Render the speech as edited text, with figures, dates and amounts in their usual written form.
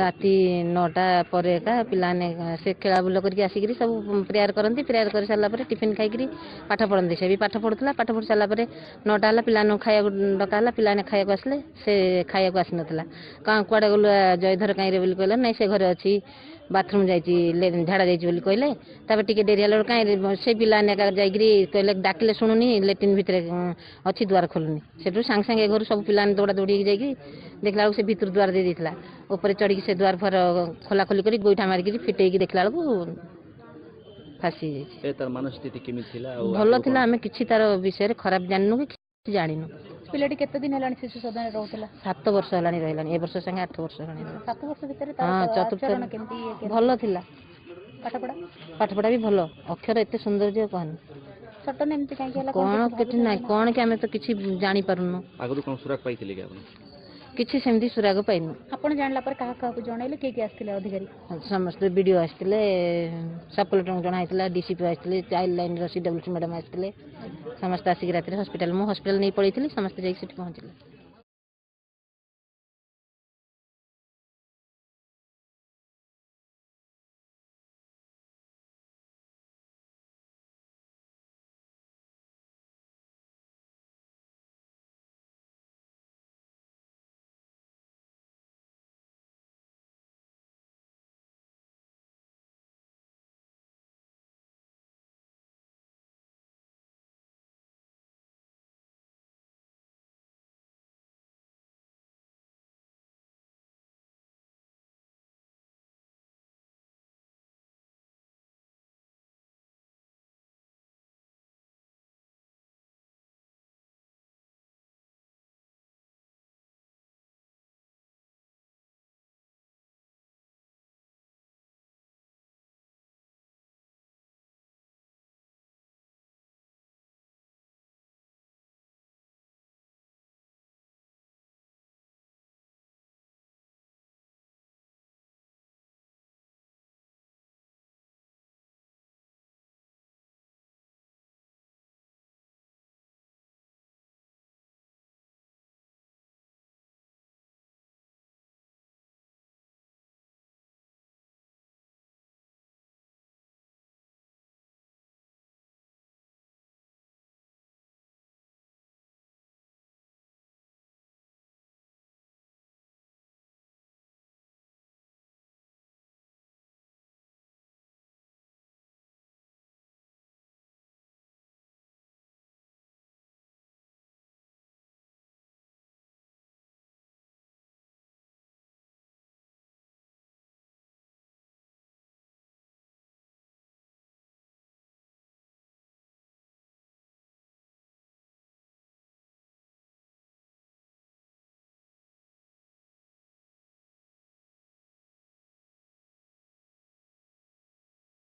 राति 9टा पर पिलाने से खेला बुल करके आसिक सब प्रेयर करती प्रेयर कर सारापर टिफिन खाई पाठ पढ़ती से भी पाठ पढ़ुला पाठ पढ़ी सारापर 9टा पिला खाया डका पिलाने खाया आसले से खाया आसी नाला कड़े गलु जयधर कहीं कहले ना से घरे अच्छी बाथरूम जाइए झाड़ा जाइए कहले टे डेरी है कहीं से पिलाने कहले डाकिले शुणुनी लेट्रिन भितर अच्छी द्वार खोलुनी से सांगे सांगे घर सब पिलाने दौड़ा दौड़ी जाइए देखला से भीतर द्वार दे देता ऊपर चढ़ी से द्वार फर खोला खोली कर गोईठा मारिक फिटेक देखला फासी भल था आम कि तार विषय खराब जानू कि जानू पिलाटी केते दिन हेलानी शिशु सदन रहउतला 7 वर्ष हेलानी रहलानी ए वर्ष संगे 8 वर्ष हेलानी 7 वर्ष भीतर हां चतुर्थ केमती भल थिला पाठ पढ़ा भी भल अक्षर एते सुंदर जे कहन सटन एमती काहे केला कोन केति नै कोन के हमें तो किछि जानि परनु आगु कोन सुराग पाइथिले के आपण किछि सेमती सुराग पाइनु आपण जानला पर कहा को जणाइले के आस्थिले अधिकारी समस्त वीडियो आस्थिले सब कलेक्टर जणाइतला डीसीपी आस्थिले चाइल्ड लाइन रो सीडब्ल्यूसी मैडम आस्थिले समस्त आसिक रात्री हॉस्पिटल मु हॉस्पिटल नै पळैथिली समस्त जाई सिटी पहुंचले।